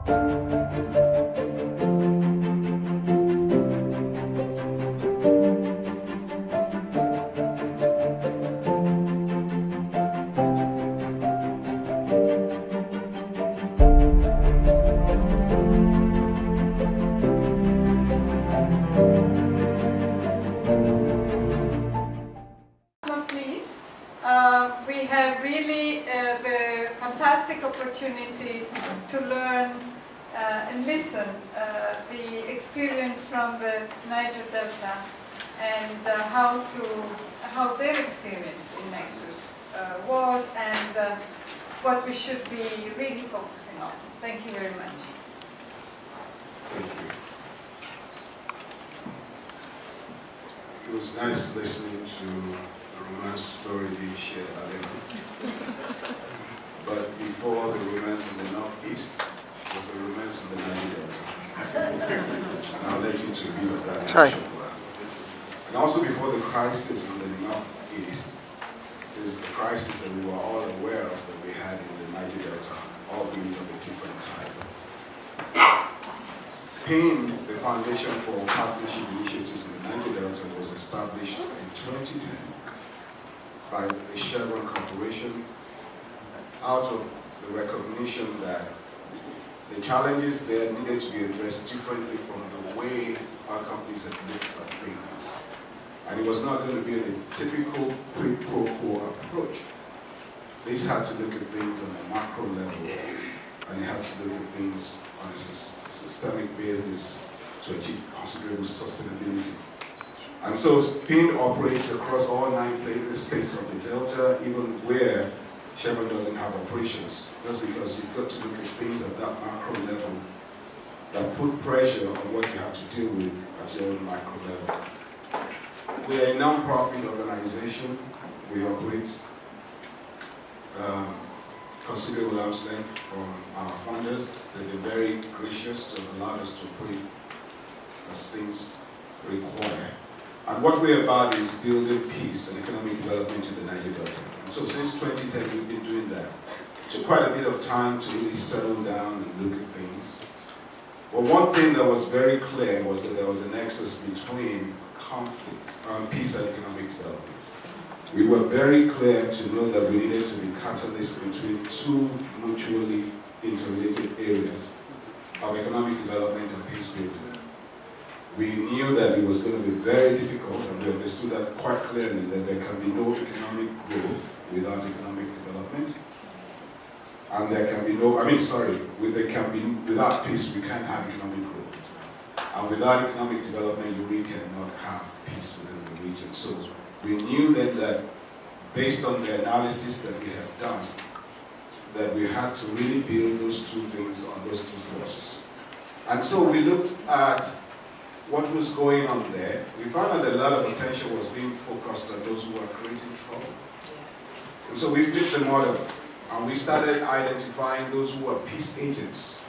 We have really the fantastic opportunity to learn and listen the experience from the Niger Delta and how their experience in Nexus was and what we should be really focusing on. Thank you very much. Thank you. It was nice listening to the romance story being shared earlier. But before the romance in the Northeast was the romance in the Niger Delta. And I'll let you to be with that initial plan. And also before the crisis in the Northeast is the crisis that we were all aware of that we had in the Niger Delta, albeit of a different type. PAIN, the Foundation for Partnership Initiatives in the Niger Delta, was established in 2010 by the Chevron Corporation out of the recognition that the challenges there needed to be addressed differently from the way our companies had looked at things. And it was not going to be the typical quid pro quo approach. This had to look at things on a macro level, and it had to look at things on a systemic basis to achieve considerable sustainability. And so PAIN operates across all 9 states of the Delta, even where Chevron doesn't have operations. That's because you've got to look at things at that macro level that put pressure on what you have to deal with at your own micro level. We are a non-profit organization. We operate considerable arm's length from our funders. They've been very gracious to allow us to operate as things require. And what we're about is building peace and economic development in the Niger Delta. And so since 2010, we've been doing that. It took quite a bit of time to really settle down and look at things. But one thing that was very clear was that there was a nexus between conflict, peace and economic development. We were very clear to know that we needed to be catalysts between two mutually interrelated areas of economic development and peace building. We knew that it was going to be very difficult, and we understood that quite clearly, that there can be no economic growth without economic development. And there can be no, without peace, we can't have economic growth. And without economic development, you really cannot have peace within the region. So we knew then that, based on the analysis that we had done, that we had to really build those two things on those two forces. And so we looked at what was going on there. We found out that a lot of attention was being focused on those who were creating trouble. And so we flipped the model, and we started identifying those who were peace agents.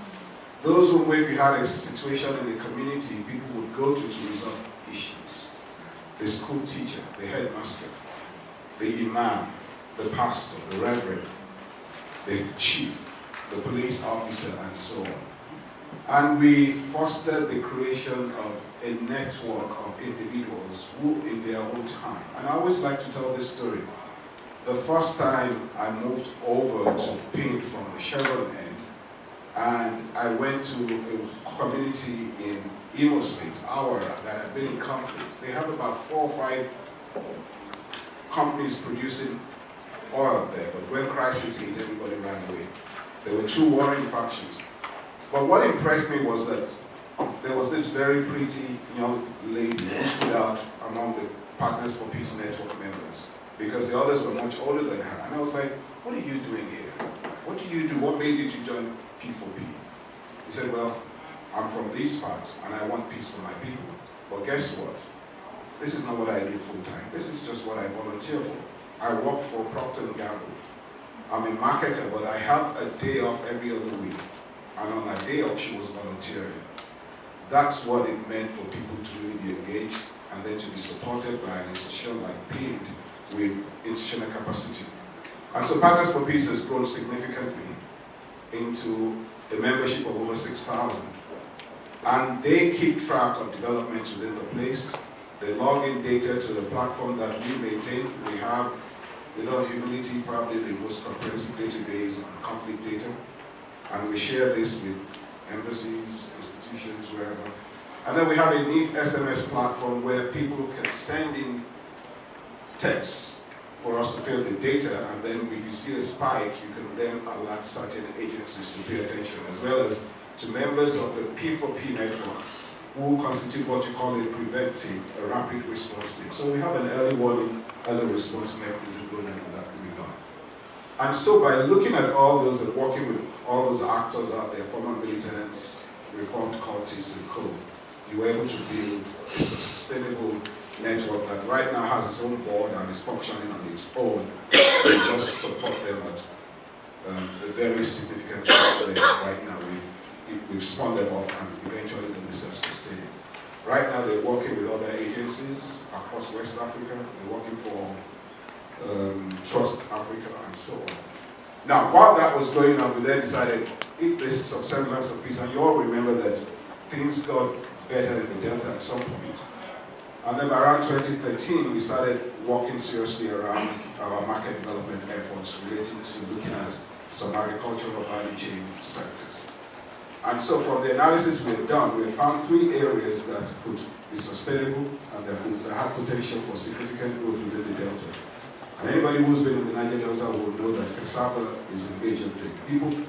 Those who, if you had a situation in the community, people would go to resolve issues. The school teacher, the headmaster, the imam, the pastor, the reverend, the chief, the police officer, and so on. And we fostered the creation of a network of individuals who, in their own time, and I always like to tell this story. The first time I moved over to PAIN from the Chevron end, and I went to a community in Imo State, Awara, that had been in conflict. They have about 4 or 5 companies producing oil there, but when crisis hit, everybody ran away. There were 2 warring factions. But what impressed me was that there was this very pretty young lady who stood out among the Partners for Peace Network members, because the others were much older than her. And I was like, what are you doing here? What do you do? What made you to join P4P? He said, well, I'm from these parts and I want peace for my people. But guess what? This is not what I do full time. This is just what I volunteer for. I work for Procter & Gamble. I'm a marketer, but I have a day off every other week. And on that day off, she was volunteering. That's what it meant for people to really be engaged and then to be supported by an institution like PAIN with institutional capacity. And so Partners for Peace has grown significantly into a membership of over 6,000. And they keep track of developments within the place. They log in data to the platform that we maintain. We have, without Humanity, probably the most comprehensive database on conflict data. And we share this with embassies, institutions, wherever. And then we have a neat SMS platform where people can send in texts for us to fill the data, and then if you see a spike, you can then alert certain agencies to pay attention, as well as to members of the P4P network, who constitute what you call a preventive, a rapid response team. So we have an early warning, early response mechanism going on in that regard. And so by looking at all those and working with all those actors out there, former militants, reformed cultists and co, you were able to build a sustainable network that right now has its own board and is functioning on its own. We just support them at a very significant rate right now. We've spun them off and eventually they'll be self-sustaining. Right now they're working with other agencies across West Africa. They're working for Trust Africa and so on. Now, while that was going on, we then decided if there's some semblance of peace, and you all remember that things got better in the Delta at some point. And then around 2013, we started working seriously around our market development efforts relating to looking at some agricultural value chain sectors. And so from the analysis we have done, we have found 3 areas that could be sustainable and that have potential for significant growth within the Delta. And anybody who's been in the Niger Delta will know that cassava is a major thing. People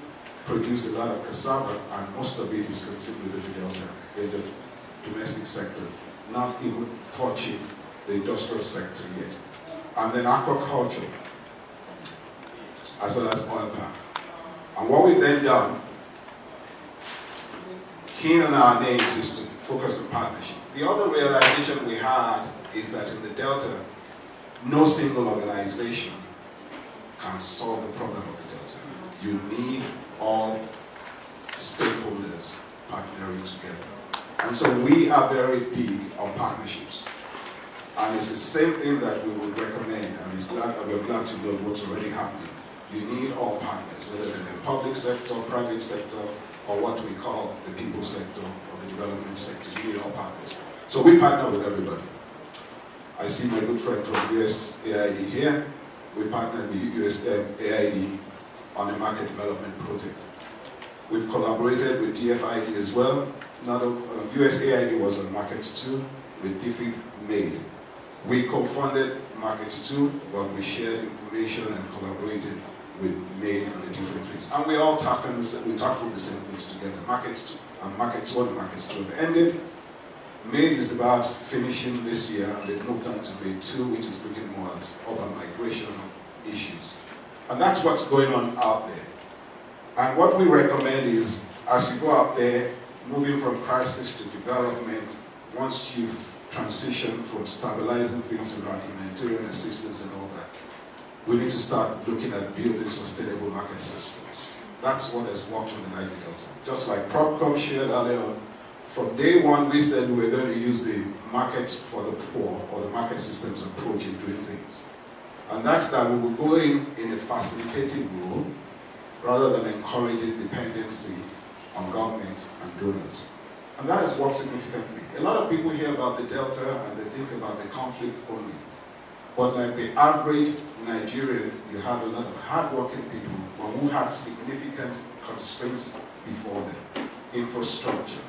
produce a lot of cassava, and most of it is consumed within the Delta, in the domestic sector, not even touching the industrial sector yet. And then aquaculture, as well as oil palm. And what we've then done, keen on our names, is to focus on partnership. The other realization we had is that in the Delta, no single organization can solve the problem of the Delta. You need all stakeholders partnering together. And so we are very big on partnerships. And it's the same thing that we would recommend, and we're glad to know what's already happening. You need all partners, whether they're in the public sector, private sector, or what we call the people sector or the development sector. You need all partners. So we partner with everybody. I see my good friend from USAID here. We partnered with USAID on a market development project. We've collaborated with DFID as well. USAID was on Markets 2 with DFID made. We co-funded Markets 2, but we shared information and collaborated with MAID on the different things. And we all tackled the same things together. Markets 2 and Markets 1 and Markets 2 have ended. MAID is about finishing this year, and they've moved on to MAID 2, which is looking more at urban migration issues. And that's what's going on out there. And what we recommend is, as you go out there, moving from crisis to development, once you've transitioned from stabilizing things around humanitarian assistance and all that, we need to start looking at building sustainable market systems. That's what has worked on the Niger Delta. Just like PropCom shared earlier on, from day one we said we were going to use the markets for the poor, or the market systems approach in doing things. And that's that we will go in a facilitative role, rather than encouraging dependency on government and donors. And that has worked significantly. A lot of people hear about the Delta and they think about the conflict only. But like the average Nigerian, you have a lot of hardworking people, but who had significant constraints before them. Infrastructure,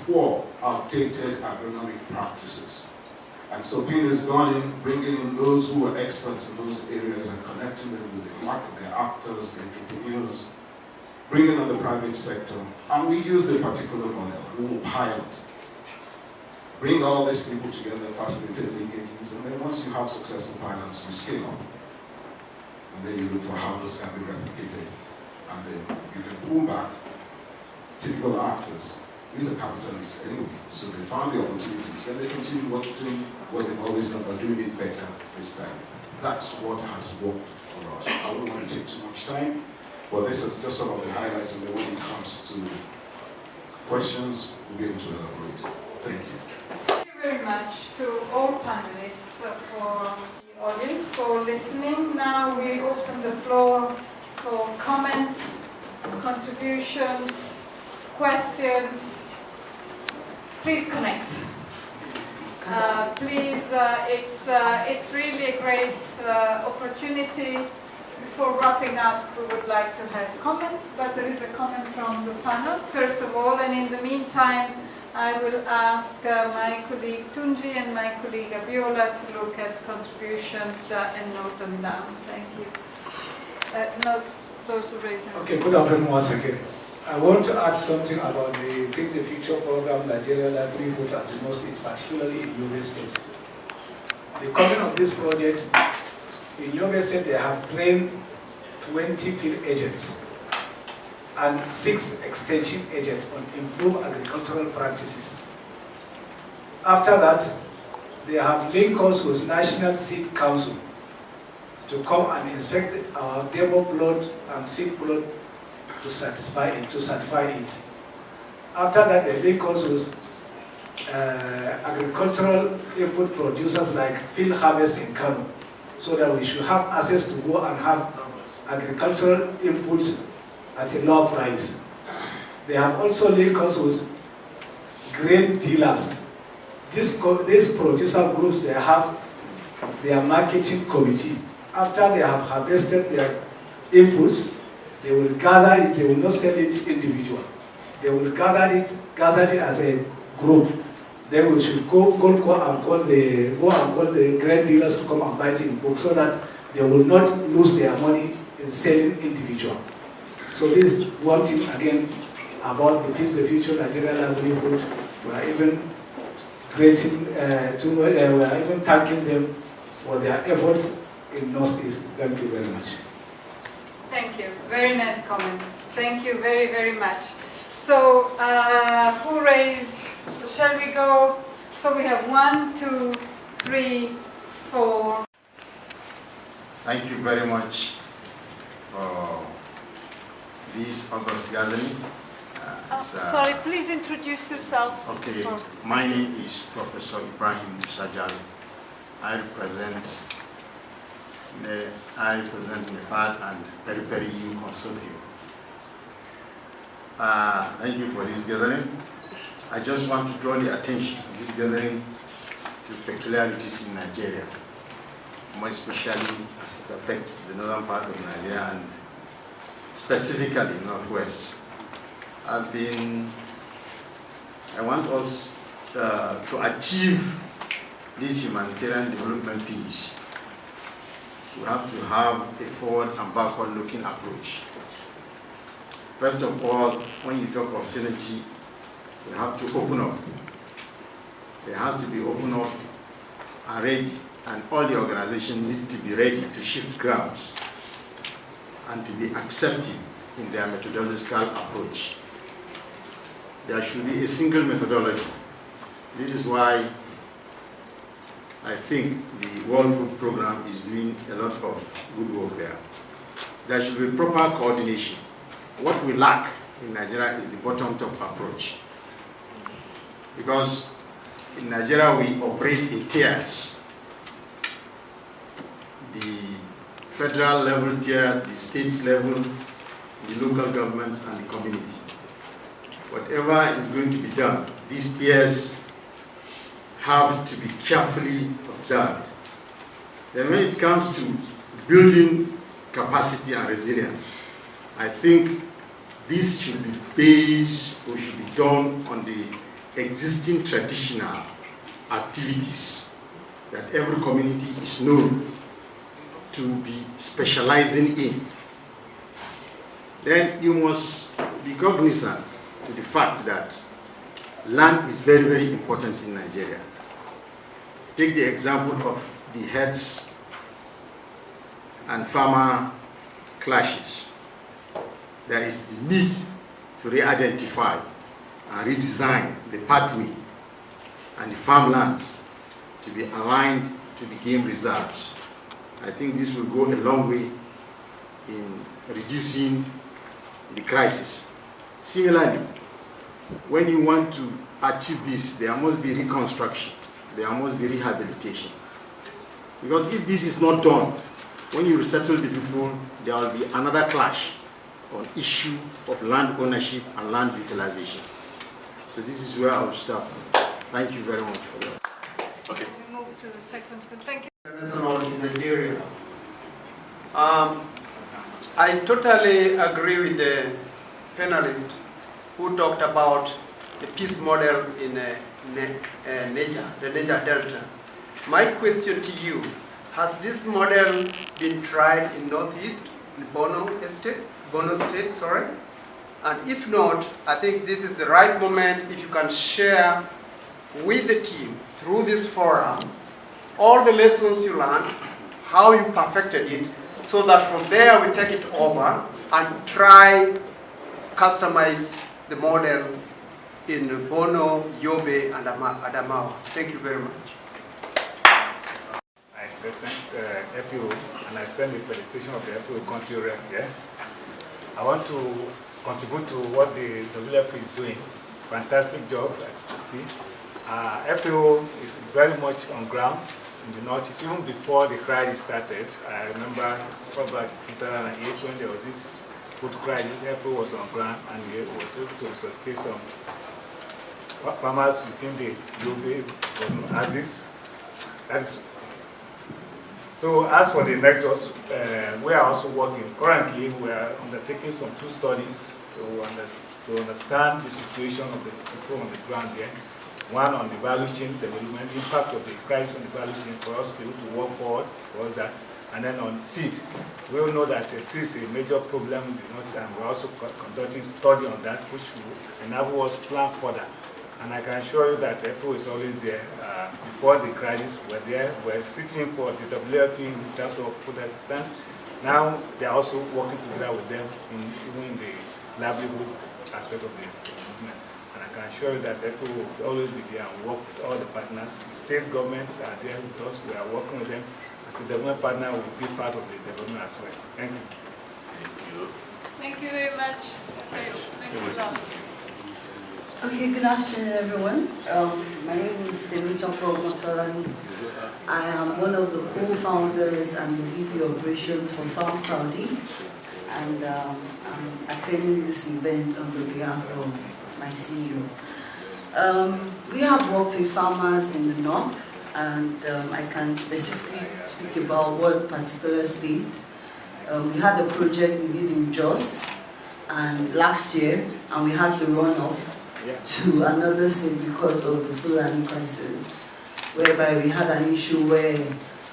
poor, outdated agronomic practices. And so Peter has gone in, bringing in those who are experts in those areas and connecting them with the market, their actors, the entrepreneurs, bringing on the private sector. And we use the particular model, we will pilot. Bring all these people together, facilitate linkages, and then once you have successful pilots, you scale up. And then you look for how those can be replicated. And then you can pull back typical actors. These are capitalists anyway, so they found the opportunities. Then they continue doing what they've always done, but doing it better this time. That's what has worked for us. I don't want to take too much time, but this is just some of the highlights, and then when it comes to questions, we'll be able to elaborate. Thank you. Thank you very much to all panelists for the audience for listening. Now we open the floor for comments, contributions, questions, please connect. It's really a great opportunity. Before wrapping up, we would like to have comments, but there is a comment from the panel, first of all, and in the meantime, I will ask my colleague Tunji and my colleague Abiola to look at contributions and note them down. Thank you. Note those who raised their hand. Okay, good afternoon once again. I want to add something about the Fix the Future program Nigeria Livelihood at the North East, particularly in Yobe State. The coming of this project, in Yobe State they have trained 20 field agents and 6 extension agents on improved agricultural practices. After that, they have linked us with National Seed Council to come and inspect our demo plot and seed plot to certify it. After that, they link us with agricultural input producers like Field Harvest in Kano, so that we should have access to go and have agricultural inputs at a low price. They have also linked us with grain dealers. These producer groups, they have their marketing committee. After they have harvested their inputs, they will gather it. They will not sell it individually. They will gather it as a group. Then we should go and call the grain dealers to come and buy it in bulk, so that they will not lose their money in selling individual. So this is one thing again about the Fix the Future Nigeria Livelihood. We are even we are even thanking them for their efforts in Northeast. Thank you very much. Thank you. Very nice comment. Thank you very, very much. So, who raised? Shall we go? So we have 1, 2, 3, 4. Thank you very much for this August gathering. Sorry, please introduce yourselves. Okay, my name is Professor Ibrahim Sajal. I represent Nepal and Periphery EU Consortium. Thank you for this gathering. I just want to draw the attention of this gathering to peculiarities in Nigeria, more especially as it affects the northern part of Nigeria and specifically Northwest. I want us to achieve this humanitarian development peace. We have to have a forward and backward looking approach. First of all, when you talk of synergy, we have to open up. There has to be open up and ready, and all the organizations need to be ready to shift grounds and to be accepting in their methodological approach. There should be a single methodology. This is why I think the World Food Program is doing a lot of good work there. There should be proper coordination. What we lack in Nigeria is the bottom-top approach. Because in Nigeria we operate in tiers. The federal level tier, the state level, the local governments and the community. Whatever is going to be done, these tiers have to be carefully observed. Then when it comes to building capacity and resilience, I think this should be based or should be done on the existing traditional activities that every community is known to be specializing in. Then you must be cognizant to the fact that land is very, very important in Nigeria. Take the example of the herds and farmer clashes. There is the need to re-identify and redesign the pathway and the farmlands to be aligned to the game reserves. I think this will go a long way in reducing the crisis. Similarly, when you want to achieve this, there must be reconstruction, there must be rehabilitation. Because if this is not done, when you resettle the people, there will be another clash on issue of land ownership and land utilization. So this is where I will stop. Thank you very much for that. Okay. We move to the second. Thank you. International in Nigeria. I totally agree with the panelist who talked about the peace model in the Niger Delta. My question to you, has this model been tried in Northeast, in Borno State? And if not, I think this is the right moment if you can share with the team through this forum all the lessons you learned, how you perfected it, so that from there we take it over and try customize the model in Bono, Yobe, and Adamawa. Thank you very much. I present FPO and I send the felicitation of the FPO country rep here. I want to contribute to what the WFP is doing. Fantastic job, I see. FPO is very much on ground in the Northeast. Even before the crisis started, I remember back in 2008 when there was this food crisis, FPO was on ground and we was able to sustain some farmers within the Yobe Aziz. So as for the NEXUS, we are also working. Currently, we are undertaking some 2 studies to understand the situation of the people on the ground here. One on the value chain development, impact of the crisis on the value chain for us to be able to work forward towards that. And then on seed, we all know that seed is a major problem in the North, and we're also conducting study on that, which will enable us to plan further. And I can assure you that FO is always there. Before the crisis, we're sitting for the WFP in terms of food assistance. Now they're also working together with them even in the livelihood aspect of the movement. And I can assure you that FO will always be there and work with all the partners. The state governments are there with us. We are working with them. As a development partner, we will be part of the development as well. Thank you. Thank you. Thank you very much. Thanks a lot. Okay, good afternoon, everyone. My name is Temita Progmatolani. I am one of the co-founders and the VP operations for Farm Crowdy, and I'm attending this event on behalf of my CEO. We have worked with farmers in the north, and I can specifically speak about one particular state. We had a project we did in Jos and last year, and we had to run off to another state because of the Fulani crisis, whereby we had an issue where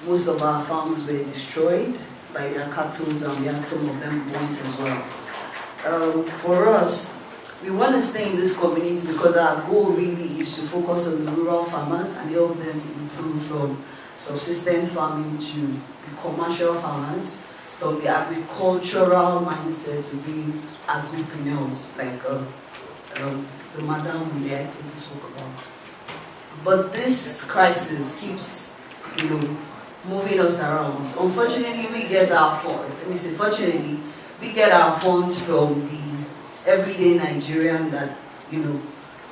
most of our farms were destroyed by their cattle, and we had some of them burnt as well. For us, we want to stay in this community because our goal really is to focus on the rural farmers and help them improve from subsistence farming to commercial farmers, from the agricultural mindset to being agripreneurs, like the madam we spoke about. But this crisis keeps, moving us around. Unfortunately, we get our funds. Fortunately, we get our funds from the everyday Nigerian that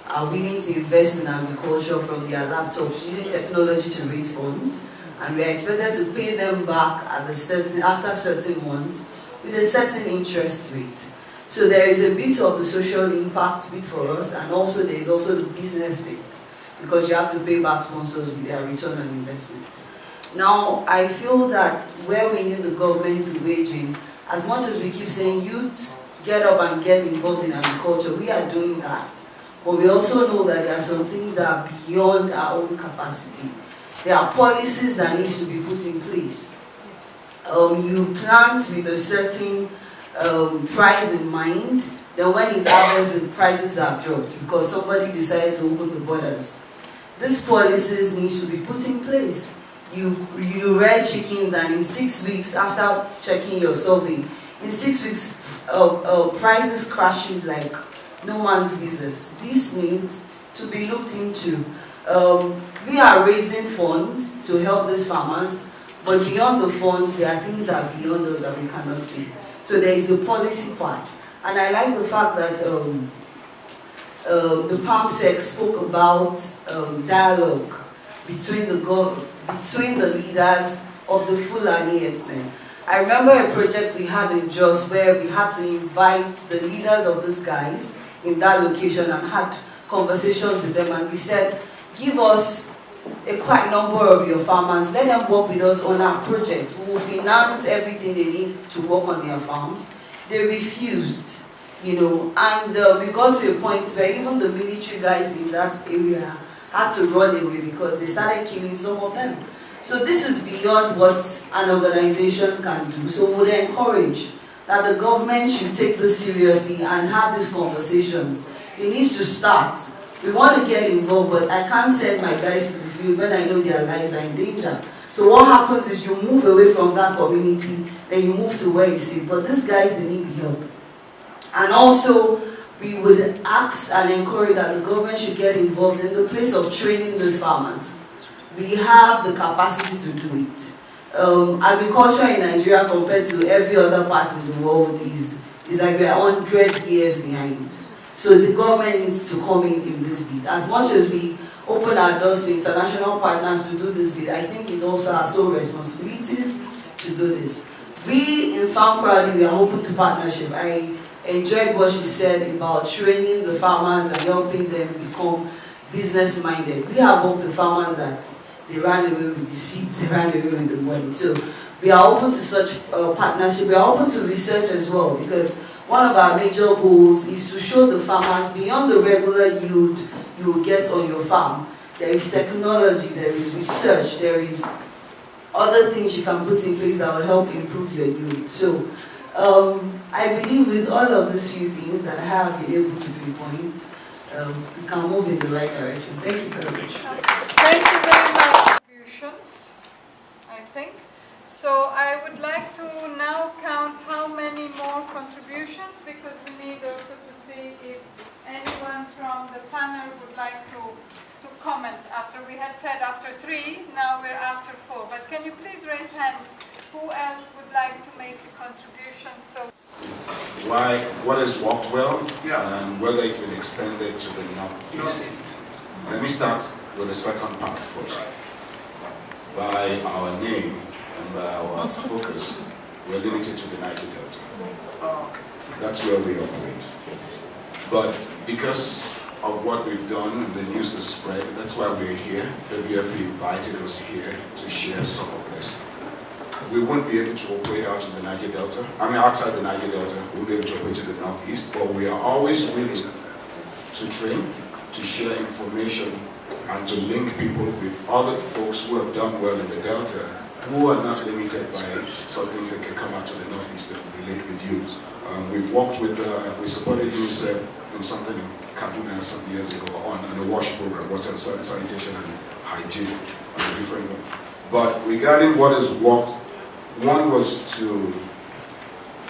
are willing to invest in agriculture from their laptops using technology to raise funds, and we are expected to pay them back after certain months with a certain interest rate. So there is a bit of the social impact bit for us, and also there is also the business bit, because you have to pay back sponsors with their return on investment. Now, I feel that where we need the government to wage in, as much as we keep saying youth, get up and get involved in agriculture, we are doing that. But we also know that there are some things that are beyond our own capacity. There are policies that need to be put in place. You plant with a certain price in mind, then when it's harvest, the prices have dropped because somebody decided to open the borders. These policies need to be put in place. You rear chickens, and in 6 weeks after checking your survey, in 6 weeks prices crashes like no man's business. This needs to be looked into. We are raising funds to help these farmers, but beyond the funds, there are things that are beyond us that we cannot do. So there is the policy part. And I like the fact that the PAMSEC spoke about dialogue between the leaders of the Fulani herdsmen. I remember a project we had in Jos where we had to invite the leaders of these guys in that location and had conversations with them, and we said, give us a quite number of your farmers, let them work with us on our project. We will finance everything they need to work on their farms. They refused, you know, and we got to a point where even the military guys in that area had to run away because they started killing some of them. So this is beyond what an organization can do. So we would encourage that the government should take this seriously and have these conversations. It needs to start. We want to get involved, but I can't send my guys to the field when I know their lives are in danger. So what happens is you move away from that community, then you move to where you sit. But these guys, they need help. And also, we would ask and encourage that the government should get involved in the place of training these farmers. We have the capacity to do it. Agriculture in Nigeria compared to every other part in the world is like we are 100 years behind. So the government needs to come in this bit. As much as we open our doors to international partners to do this bit, I think it's also our sole responsibilities to do this. We in Farm Proudly, we are open to partnership. I enjoyed what she said about training the farmers and helping them become business-minded. We have helped the farmers that they ran away with the seeds, they ran away with the money. So we are open to such partnership. We are open to research as well, because one of our major goals is to show the farmers beyond the regular yield you will get on your farm. There is technology, there is research, there is other things you can put in place that will help improve your yield. So I believe with all of these few things that I have been able to pinpoint, we can move in the right direction. Thank you very much. Thank you very much. Contributions, I think. So I would like to now count how many more contributions, because we need also to see if anyone from the panel would like to comment after we had said after 3, now we're after 4. But can you please raise hands? Who else would like to make a contribution? So What has worked well, and whether it's been extended to the northeast. Let me start with the second part first. By our name and by our focus, we're limited to the Niger Delta. That's where we operate. But because of what we've done and the news has spread, that's why we're here. WFP invited us here to share some of this. We won't be able to operate out in the Niger Delta. Outside the Niger Delta, we won't be able to operate to the northeast, but we are always willing to train, to share information, and to link people with other folks who have done well in the Delta, who are not limited by some things that can come out to the northeast and relate with you. We've worked with, we supported UNICEF in something in Kaduna some years ago on a WASH program, water sanitation and hygiene, on a different one. But regarding what has worked, one was to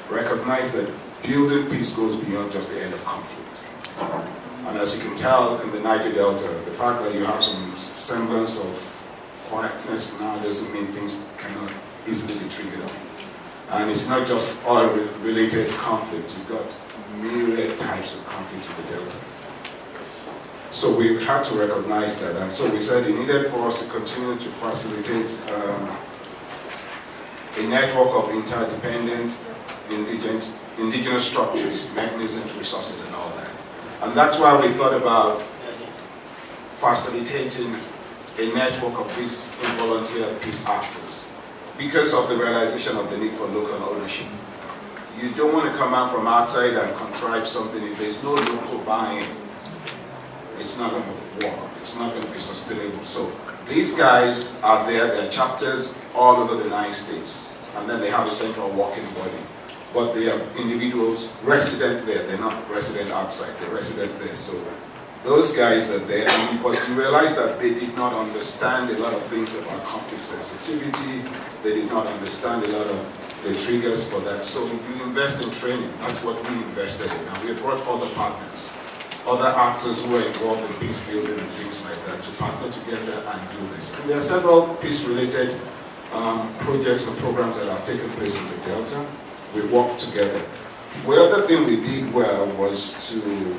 recognize that building peace goes beyond just the end of conflict. And as you can tell in the Niger Delta, the fact that you have some semblance of quietness now doesn't mean things cannot easily be triggered off. And it's not just oil-related conflict. You've got myriad types of conflict in the Delta. So we had to recognize that. And so we said it needed for us to continue to facilitate a network of interdependent indigenous structures, mechanisms, resources, and all that. And that's why we thought about facilitating a network of these volunteer peace actors, because of the realization of the need for local ownership. You don't want to come out from outside and contrive something. If there's no local buy-in, it's not going to work. It's not going to be sustainable. So these guys are there. There are chapters all over the 9 states. And then they have a central working body. But they are individuals resident there. They're not resident outside. They're resident there. So those guys are there. But you realize that they did not understand a lot of things about conflict sensitivity. They did not understand a lot of the triggers for that. So you invest in training. That's what we invested in. And we brought other partners, other actors who are involved in peace building and things like that to partner together and do this. And there are several peace-related projects and programs that have taken place in the Delta. We worked together. The other thing we did well was to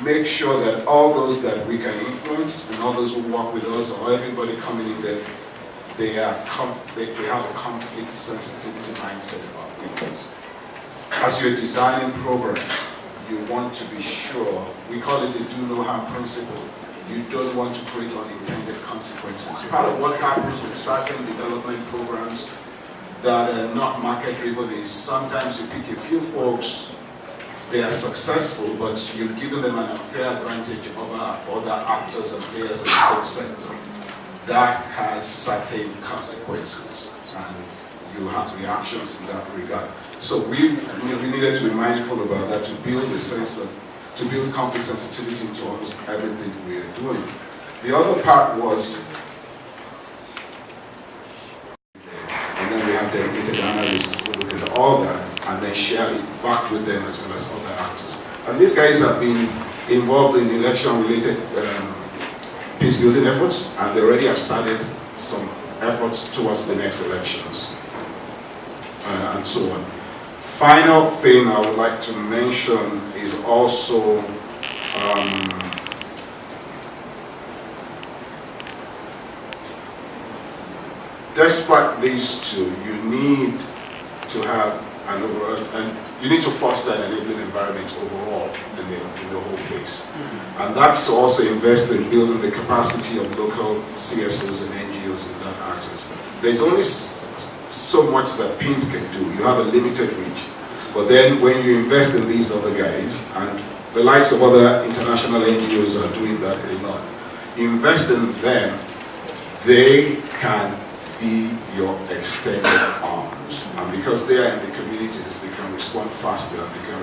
make sure that all those that we can influence and all those who work with us or everybody coming in there, they have a conflict sensitivity mindset about things. As you're designing programs, you want to be sure, we call it the do no harm principle. You don't want to create unintended consequences. Part of what happens with certain development programs that are not market driven is sometimes you pick a few folks, they are successful, but you've given them an unfair advantage over other actors and players in the same sector. That has certain consequences, and you have reactions in that regard. So we needed to be mindful about that, to build a sense of, to build conflict sensitivity into almost everything we are doing. The other part was, and then we have dedicated analysts who look at all that and then share it back with them as well as other actors. And these guys have been involved in election-related peace building efforts, and they already have started some efforts towards the next elections, and so on. Final thing I would like to mention is also despite these two, you need to have an overall, and you need to foster an enabling environment overall in the whole place. And that's to also invest in building the capacity of local CSOs and NGOs in that access. There's only so much that PINT can do. You have a limited reach. But then when you invest in these other guys, and the likes of other international NGOs are doing that a lot, invest in them, they can be your extended arms. And because they are in the communities, they can respond faster, and they can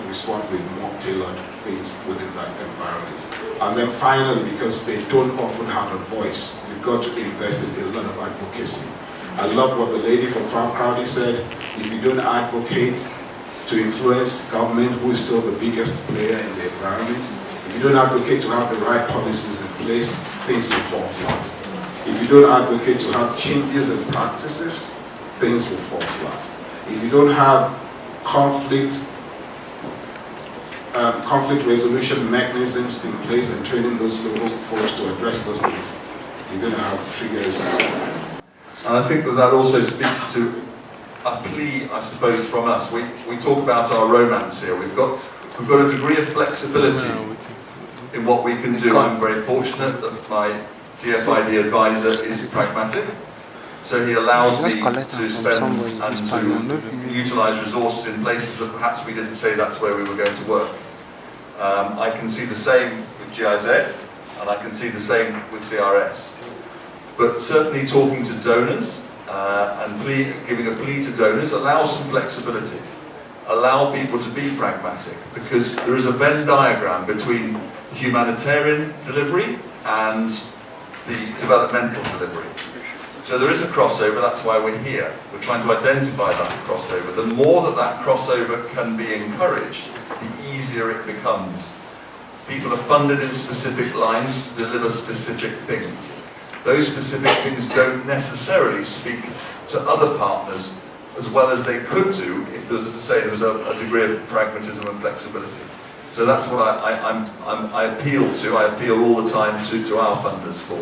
respond with more tailored things within that environment. And then finally, because they don't often have a voice, you've got to invest in a lot of advocacy. I love what the lady from Farm Crowdy said: if you don't advocate to influence government, who is still the biggest player in the environment, if you don't advocate to have the right policies in place, things will fall flat. If you don't advocate to have changes in practices, things will fall flat. If you don't have conflict resolution mechanisms in place and training those local folks to address those things, you're going to have triggers. And I think that also speaks to a plea, I suppose, from us. We talk about our romance here. We've got a degree of flexibility in what we can do. I'm very fortunate that my DFID advisor is pragmatic, so he allows me to spend and to utilise resources in places that perhaps we didn't say that's where we were going to work. I can see the same with GIZ, and I can see the same with CRS. But certainly talking to donors and giving a plea to donors allows some flexibility. Allow people to be pragmatic, because there is a Venn diagram between humanitarian delivery and the developmental delivery. So there is a crossover, that's why we're here. We're trying to identify that crossover. The more that crossover can be encouraged, the easier it becomes. People are funded in specific lines to deliver specific things. Those specific things don't necessarily speak to other partners as well as they could do if there was, as I say, there was a degree of pragmatism and flexibility. So that's what I appeal to. I appeal all the time to our funders for.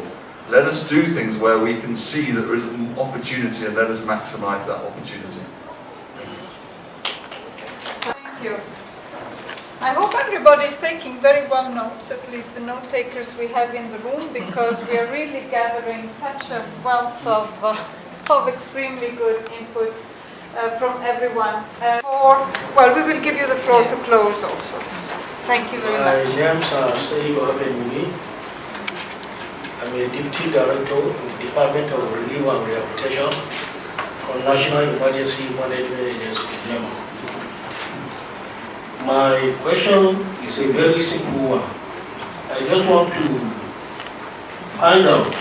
Let us do things where we can see that there is an opportunity, and let us maximise that opportunity. Thank you. I hope everybody is taking very well notes, at least the note takers we have in the room, because we are really gathering such a wealth of extremely good input from everyone. Well, we will give you the floor to close also. Thank you very much. My name is Seigo Abenuni. I'm a Deputy Director in the Department of Review and Rehabilitation for National Emergency Management Agency. My question is a very simple one. I just want to find out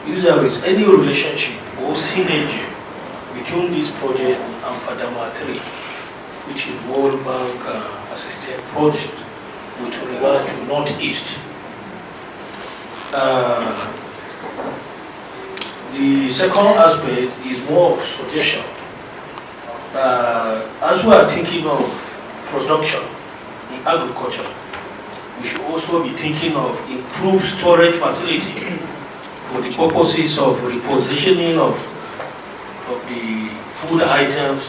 if there is any relationship or synergy between this project and Fadama 3, which is World Bank assisted project with regard to Northeast. The second aspect is more of suggestion. As we are thinking of production in agriculture, we should also be thinking of improved storage facility for the purposes of repositioning of the food items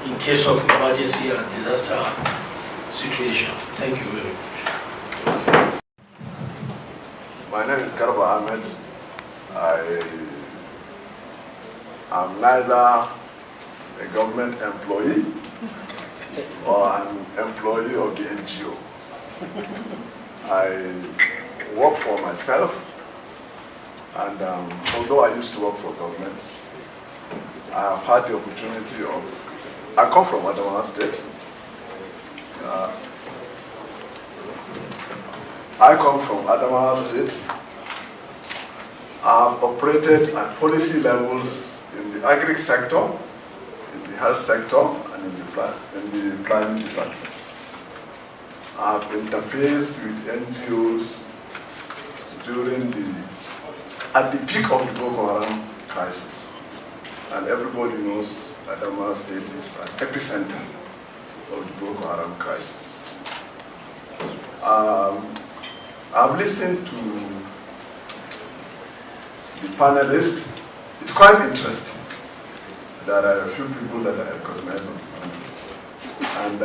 in case of emergency and disaster situation. Thank you very much. My name is Garba Ahmed. I am neither a government employee or an employee of the NGO. I work for myself, and although I used to work for government, I have had the opportunity of, I come from Adamawa State. I come from Adamawa State. I have operated at policy levels in the agri sector, in the health sector, and in the planning department. I have interfaced with NGOs at the peak of the Boko Haram crisis. And everybody knows Adamawa State is an epicenter of the Boko Haram crisis. I've listened to the panelists. It's quite interesting. There are a few people that I recognize. And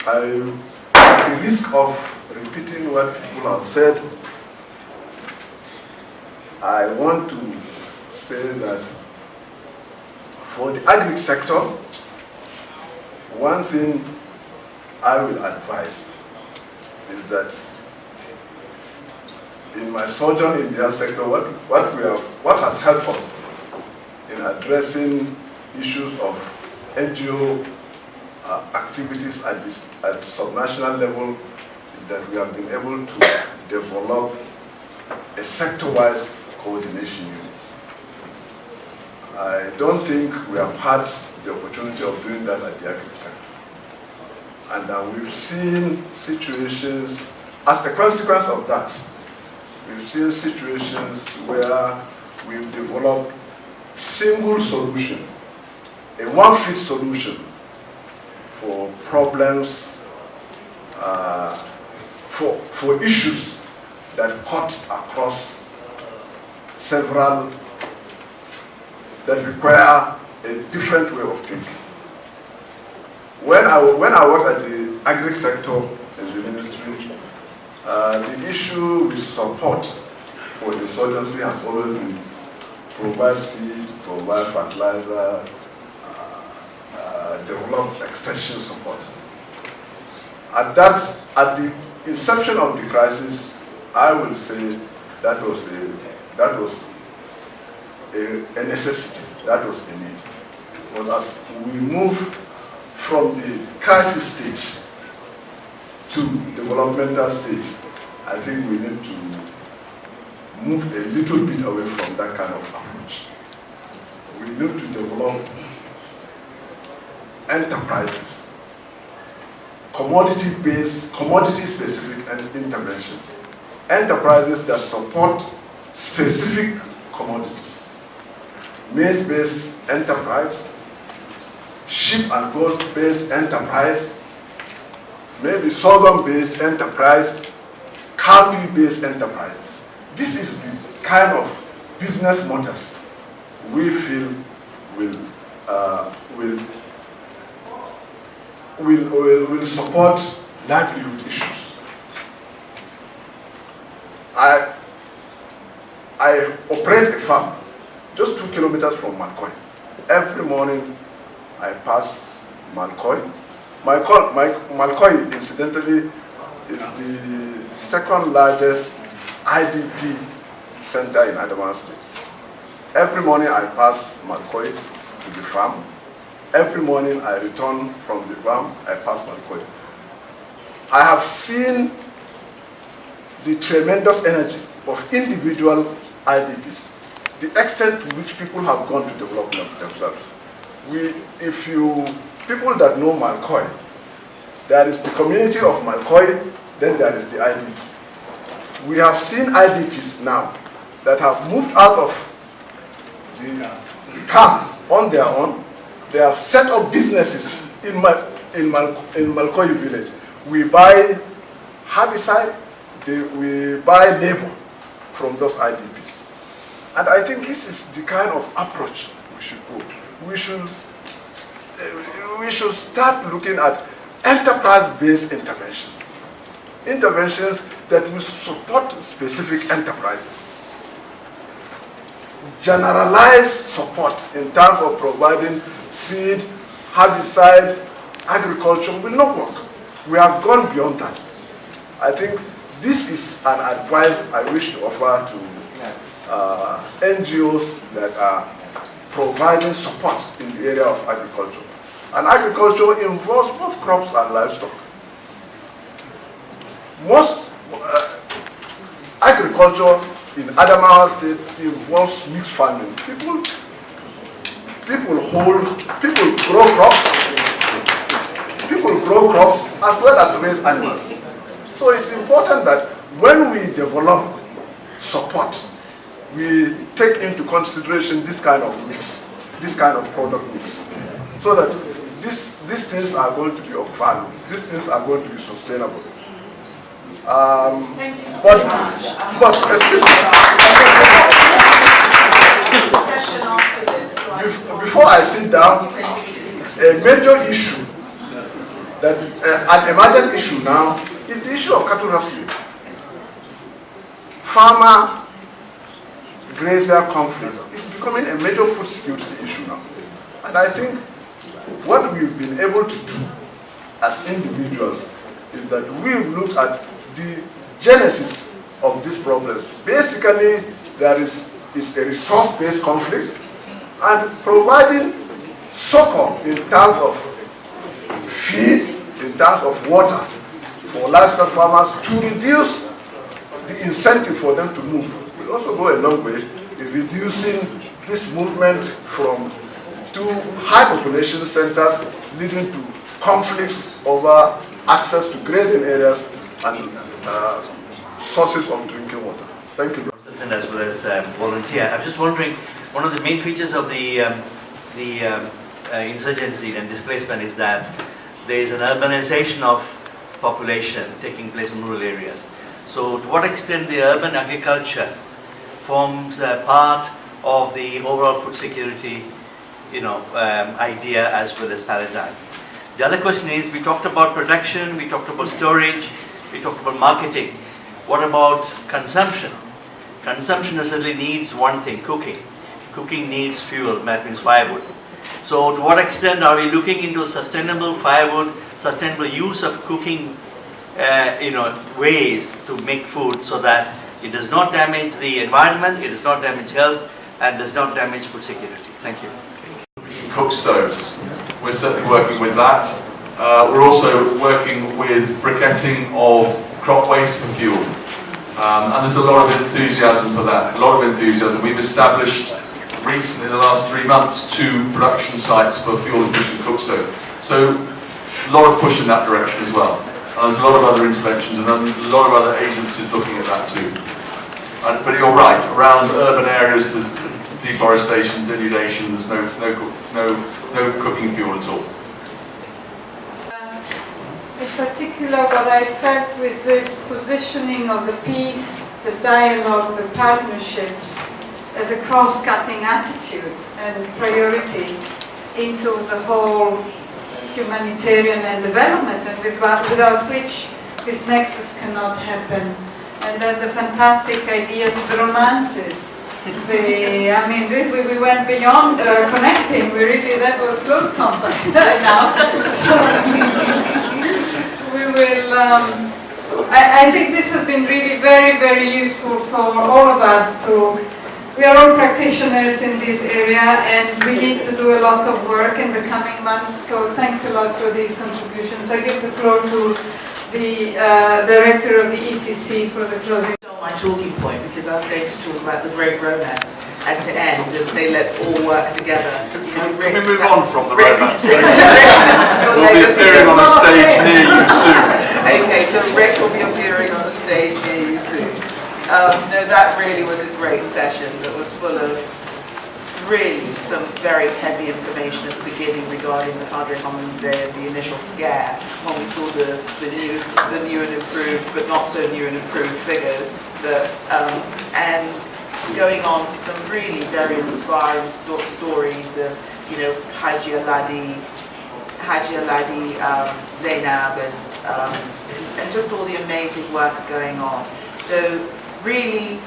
at the risk of repeating what people have said, I want to say that for the agri sector, one thing I will advise is that in my sojourn in the health sector, what has helped us in addressing issues of NGO activities at subnational level is that we have been able to develop a sector-wide coordination unit. I don't think we have had the opportunity of doing that at the agri sector. And we've seen situations, as a consequence of that, we've seen situations where we've developed single solution, a one-fit solution for problems, for issues that cut across several, that require a different way of thinking. When I worked at the agri sector in the ministry, the issue with support for insurgency has always been provide seed, provide fertilizer, develop extension support. At the inception of the crisis, I will say that was a necessity, that was a need. But as we move from the crisis stage to developmental stage, I think we need to move a little bit away from that kind of approach. We need to develop enterprises, commodity-based, commodity-specific interventions. Enterprises that support specific commodities. Maize-based enterprise, sheep and goats-based enterprise, maybe sorghum-based enterprise, cowpea-based enterprises. This is the kind of business models we feel will support livelihood issues. I operate a farm just 2 kilometers from Malkoy. Every morning I pass Malkoy. Malkoy, incidentally, is the second largest IDP center in Adamawa State. Every morning I pass Malkoy to the farm. Every morning I return from the farm, I pass Malkoy. I have seen the tremendous energy of individual IDPs, the extent to which people have gone to develop themselves. People that know Malkoy, there is the community of Malkoy, then there is the IDP. We have seen IDPs now that have moved out of the camps on their own. They have set up businesses in Malkoy village. We buy herbicide, we buy labor from those IDPs. And I think this is the kind of approach we should go. We should start looking at enterprise-based interventions. Interventions that will support specific enterprises. Generalized support in terms of providing seed, herbicide, agriculture will not work. We have gone beyond that. I think this is an advice I wish to offer to NGOs that are providing support in the area of agriculture. And agriculture involves both crops and livestock. Most agriculture in Adamawa State involves mixed farming. People grow crops as well as raise animals. So it's important that when we develop support, we take into consideration this kind of mix, this kind of product mix, so that these things are going to be of value, these things are going to be sustainable. Thank you so much. But excuse me. Before I sit down, a major issue, that an emergent issue now, is the issue of cattle rescue. Farmer-grazier conflict is becoming a major food security issue now. And I think what we've been able to do as individuals is that we've looked at the genesis of these problems. Basically, there is a resource-based conflict, and providing succor in terms of feed, in terms of water for livestock farmers to reduce the incentive for them to move will also go a long way in reducing this movement to high population centers, leading to conflicts over access to grazing areas and sources of drinking water. Thank you. As well as volunteer. I'm just wondering, one of the main features of the insurgency and displacement is that there is an urbanization of population taking place in rural areas. So to what extent the urban agriculture forms part of the overall food security idea as well as paradigm. The other question is, we talked about production, we talked about storage, we talked about marketing. What about consumption? Consumption necessarily needs one thing, cooking. Cooking needs fuel, that means firewood. So to what extent are we looking into sustainable firewood, sustainable use of cooking ways to make food so that it does not damage the environment, it does not damage health, and does not damage food security? Thank you. Cook stoves. We're certainly working with that. We're also working with briquetting of crop waste for fuel. And there's a lot of enthusiasm for that, a lot of enthusiasm. We've established recently, in the last 3 months, 2 production sites for fuel-efficient cook stoves. So a lot of push in that direction as well. And there's a lot of other interventions and a lot of other agencies looking at that too. But you're right, around urban areas there's deforestation, denudation, there's no cooking fuel at all. In particular, what I felt with this positioning of the peace, the dialogue, the partnerships as a cross-cutting attitude and priority into the whole humanitarian and development, and without which this nexus cannot happen. And then the fantastic ideas, the romances. We went beyond connecting. That was close contact now. So we will. I think this has been really very, very useful for all of us to. We are all practitioners in this area, and we need to do a lot of work in the coming months. So thanks a lot for these contributions. I give the floor to the director of the ECC for the closing. My talking point, because I was going to talk about the great romance and to end and say let's all work together. Can we move on from the Rick, romance? we'll be appearing on a stage near you soon. Okay, so Rick will be appearing on the stage near you soon. No, that really was a great session that was full of really some very heavy information at the beginning regarding the Padre Homin's Day and the initial scare when we saw the new and improved, but not so new and improved figures. And going on to some really very inspiring stories of, you know, Haji Aladi, Zainab, and just all the amazing work going on. So really,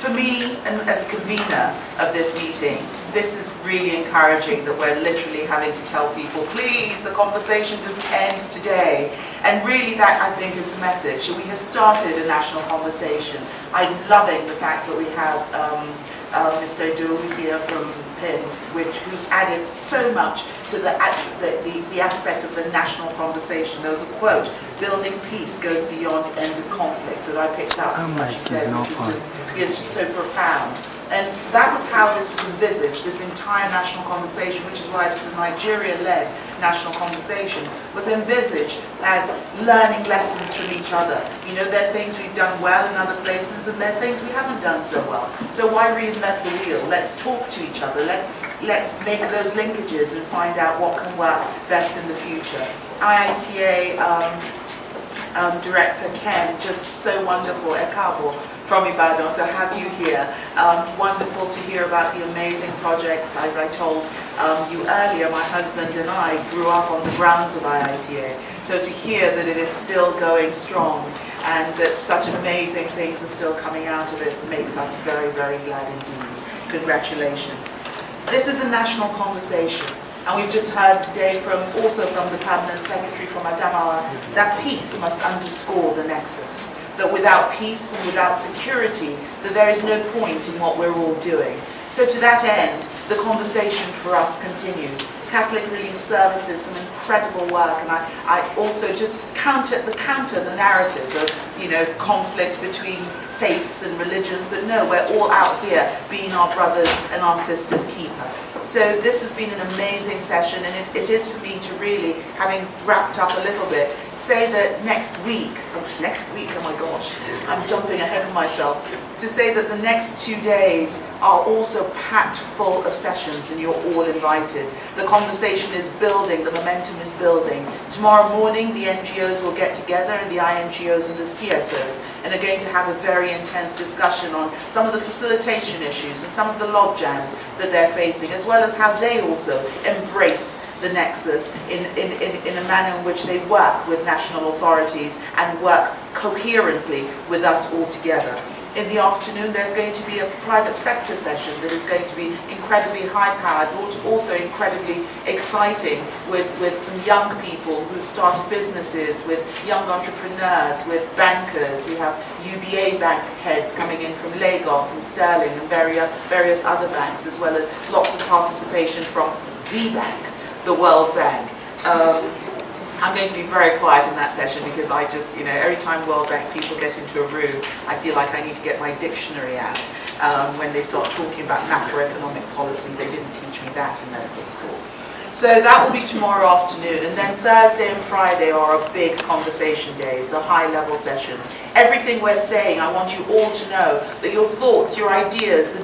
for me, and as a convener of this meeting, this is really encouraging that we're literally having to tell people, please, the conversation doesn't end today. And really that, I think, is the message. We have started a national conversation. I'm loving the fact that we have Mr. Edu here from PIN, who's added so much to the aspect of the national conversation. There was a quote, building peace goes beyond ended conflict, that I picked up from what she said, which is just so profound. And that was how this was envisaged, this entire national conversation, which is why it is a Nigeria-led national conversation, was envisaged as learning lessons from each other. You know, there are things we've done well in other places, and there are things we haven't done so well. So why reinvent the wheel? Let's talk to each other. Let's make those linkages and find out what can work best in the future. IITA Director Ken, just so wonderful, Ekabo, from Ibadan, to have you here. Wonderful to hear about the amazing projects. As I told you earlier, my husband and I grew up on the grounds of IITA. So to hear that it is still going strong and that such amazing things are still coming out of it makes us very, very glad indeed. Congratulations. This is a national conversation. And we've just heard today also from the Permanent Secretary from Adamawa that peace must underscore the nexus. That without peace and without security, that there is no point in what we're all doing. So to that end, the conversation for us continues. Catholic Relief Services, some incredible work, and I also just counter the narrative of, you know, conflict between faiths and religions, but no, we're all out here being our brothers and our sisters' keeper. So this has been an amazing session, and it is for me to really, having wrapped up a little bit, say that next week, oh my gosh, I'm jumping ahead of myself, to say that the next 2 days are also packed full of sessions, and you're all invited. The conversation is building, the momentum is building. Tomorrow morning, the NGOs will get together, and the INGOs and the CSOs, and are going to have a very intense discussion on some of the facilitation issues and some of the log jams that they're facing, as well as how they also embrace the nexus in a manner in which they work with national authorities and work coherently with us all together. In the afternoon, there's going to be a private sector session that is going to be incredibly high-powered, but also incredibly exciting with some young people who've started businesses, with young entrepreneurs, with bankers. We have UBA bank heads coming in from Lagos and Sterling and various other banks, as well as lots of participation from the bank, the World Bank. I'm going to be very quiet in that session because I just, you know, every time World Bank people get into a room, I feel like I need to get my dictionary out. When they start talking about macroeconomic policy, they didn't teach me that in medical school. So that will be tomorrow afternoon, and then Thursday and Friday are our big conversation days, the high-level sessions. Everything we're saying, I want you all to know that your thoughts, your ideas, the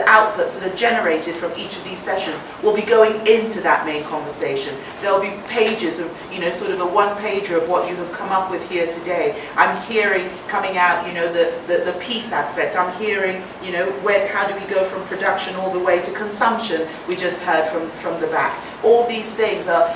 outputs that are generated from each of these sessions will be going into that main conversation. There'll be pages of, you know, sort of a one-pager of what you have come up with here today. I'm hearing coming out, you know, the peace aspect. I'm hearing, you know, how do we go from production all the way to consumption? We just heard from the back. All these things are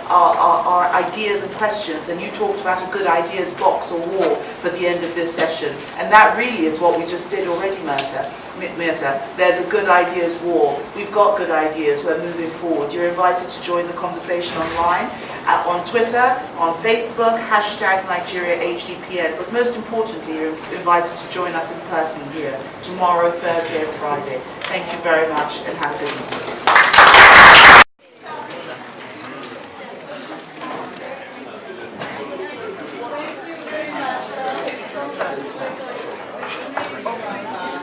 ideas and questions, and you talked about a good ideas box or wall for the end of this session. And that really is what we just did already, Mirta. There's a good ideas wall. We've got good ideas. We're moving forward. You're invited to join the conversation online, on Twitter, on Facebook, #NigeriaHDPN. But most importantly, you're invited to join us in person here tomorrow, Thursday and Friday. Thank you very much, and have a good evening.